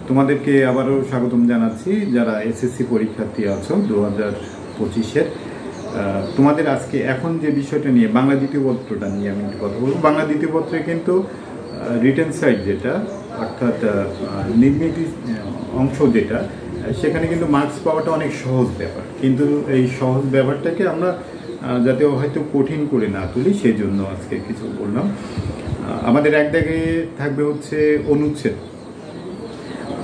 তোমাদেরকে আবারও স্বাগতম জানাচ্ছি যারা এসএসসি পরীক্ষার্থী আছো 2025-এর। তোমাদের আজকে এখন যে বিষয়টা নিয়ে বাংলা দ্বিতীয় পত্রটা নিয়ে আমি একটু কথা বলবো। বাংলা দ্বিতীয় পত্রে কিন্তু রিটেন সাইড যেটা অর্থাৎ নির্মিত অংশ যেটা, সেখানে কিন্তু মার্কস পাওয়াটা অনেক সহজ ব্যাপার, কিন্তু এই সহজ ব্যাপারটাকে আমরা যাতে হয়তো কঠিন করে না তুলি সেই জন্য আজকে কিছু বললাম। আমাদের এক দাগে থাকবে হচ্ছে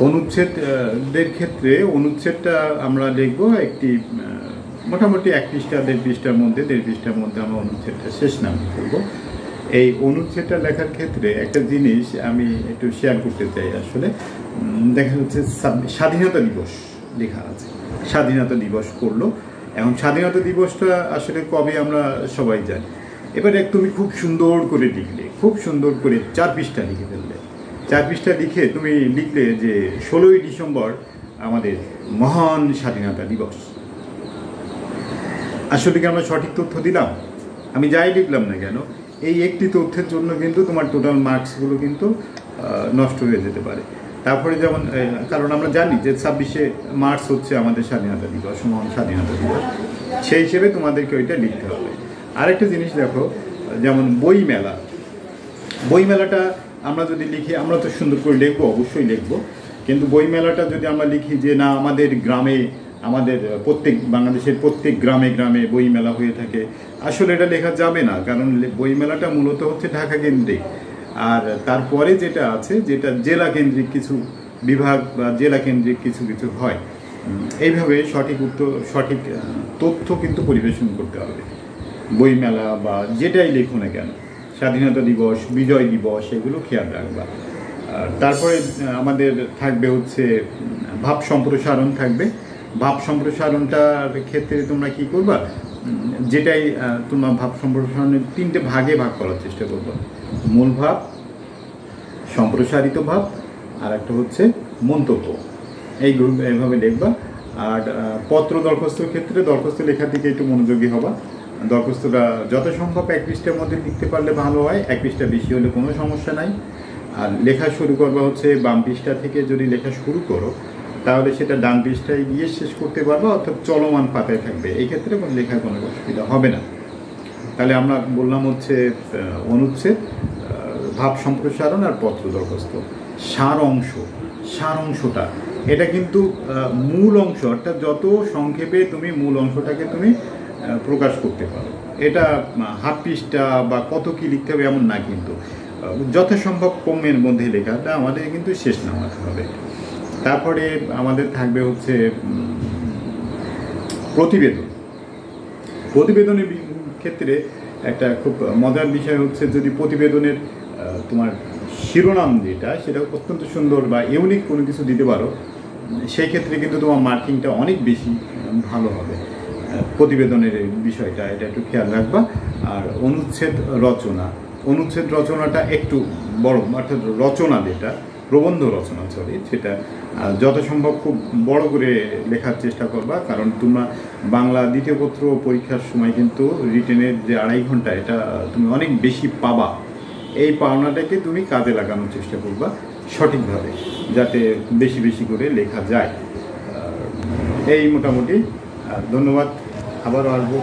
অনুচ্ছেদের ক্ষেত্রে অনুচ্ছেদটা আমরা দেখব একটি মোটামুটি 1 পৃষ্ঠা 1.5 পৃষ্ঠার মধ্যে আমরা অনুচ্ছেদটা শেষ নাম করব। এই অনুচ্ছেদটা লেখার ক্ষেত্রে একটা জিনিস আমি একটু শেয়ার করতে চাই। আসলে দেখা যাচ্ছে স্বাধীনতা দিবস লেখা আছে, স্বাধীনতা দিবস করলো। এখন স্বাধীনতা দিবসটা আসলে কবে আমরা সবাই জানি। এবারে তুমি খুব সুন্দর করে লিখলে, খুব সুন্দর করে 4 পৃষ্ঠা লিখে ফেললে। 4 পৃষ্ঠা লিখে তুমি লিখলে যে 16ই ডিসেম্বর আমাদের মহান স্বাধীনতা দিবস। আসলে কি আমরা সঠিক তথ্য দিলাম? আমি যাই লিখলাম না কেন, এই একটি তথ্যের জন্য কিন্তু তোমার টোটাল মার্কসগুলো কিন্তু নষ্ট হয়ে যেতে পারে। তারপরে যেমন, কারণ আমরা জানি যে 26শে মার্চ হচ্ছে আমাদের স্বাধীনতা দিবস, মহান স্বাধীনতা দিবস, সেই হিসেবে তোমাদেরকে ওইটা লিখতে হবে। আরেকটা জিনিস দেখো, যেমন বইমেলাটা আমরা যদি লিখি, আমরা তো সুন্দর করে লিখবো, অবশ্যই লিখবো, কিন্তু বইমেলাটা যদি আমরা লিখি যে না আমাদের গ্রামে, আমাদের বাংলাদেশের প্রত্যেক গ্রামে গ্রামে বইমেলা হয়ে থাকে, আসলে এটা লেখা যাবে না। কারণ বইমেলাটা মূলত হচ্ছে ঢাকা কেন্দ্রিক, আর তারপরে যেটা আছে যেটা জেলা কেন্দ্রিক কিছু বিভাগ বা জেলা কেন্দ্রিক কিছু কিছু হয়। এইভাবে সঠিক তথ্য কিন্তু পরিবেশন করতে হবে। বইমেলা বা যেটাই লেখো না কেন, স্বাধীনতা দিবস, বিজয় দিবস, এগুলো খেয়াল রাখবা। তারপরে আমাদের থাকবে হচ্ছে ভাব সম্প্রসারণ থাকবে। ভাব সম্প্রসারণটার ক্ষেত্রে তোমরা কি করবা, যেটাই তোমরা ভাব সম্প্রসারণের 3টে ভাগে ভাগ করার চেষ্টা করবা। মূল ভাব, সম্প্রসারিত ভাব, আর একটা হচ্ছে মন্তব্য। এইগুলো এইভাবে লিখবা। আর পত্র দরখাস্তর ক্ষেত্রে দরখাস্ত লেখার দিকে একটু মনোযোগী হবা। দরখাস্তটা যথাসম্ভব 1 পৃষ্ঠার মধ্যে লিখতে পারলে ভালো হয়, 1 পৃষ্ঠা বেশি হলে কোনো সমস্যা নাই। আর লেখা শুরু করবা হচ্ছে বাম পৃষ্ঠা থেকে। যদি লেখা শুরু করো তাহলে সেটা ডান পৃষ্ঠায় গিয়ে শেষ করতে পারবো, অর্থাৎ চলমান পাতায় থাকবে। এই ক্ষেত্রে কোনো লেখায় কোনো অসুবিধা হবে না। তাহলে আমরা বললাম হচ্ছে অনুচ্ছেদ, ভাব সম্প্রসারণ আর পত্র দরখাস্ত। সার অংশটা এটা কিন্তু মূল অংশ, অর্থাৎ যত সংক্ষেপে তুমি মূল অংশটাকে তুমি প্রকাশ করতে পারো। এটা হাফ পৃষ্ঠা বা কত কি লিখতে হবে এমন না, কিন্তু যথাসম্ভব কমের মধ্যে লেখাটা আমাদের কিন্তু শেষ নামাতে হবে। তারপরে আমাদের থাকবে হচ্ছে প্রতিবেদনের ক্ষেত্রে একটা খুব মজার বিষয় হচ্ছে, যদি প্রতিবেদনের তোমার শিরোনাম যেটা, সেটা অত্যন্ত সুন্দর বা ইউনিক কোনো কিছু দিতে পারো, সেই ক্ষেত্রে কিন্তু তোমার মার্কিংটা অনেক বেশি ভালো হবে। প্রতিবেদনের বিষয়টা এটা একটু খেয়াল রাখবা। আর অনুচ্ছেদ রচনাটা একটু বড়, অর্থাৎ রচনা যেটা প্রবন্ধ রচনা সেটা যথাসম্ভব খুব বড় করে লেখার চেষ্টা করবা। কারণ তোমরা বাংলা দ্বিতীয় পত্র পরীক্ষার সময় কিন্তু রিটেনের যে 2.5 ঘন্টা, এটা তুমি অনেক বেশি পাবা। এই পাওনাটাকে তুমি কাজে লাগানোর চেষ্টা করবা সঠিকভাবে, যাতে বেশি বেশি করে লেখা যায়। এই মোটামুটি। ধন্যবাদ, আবারও আসবো।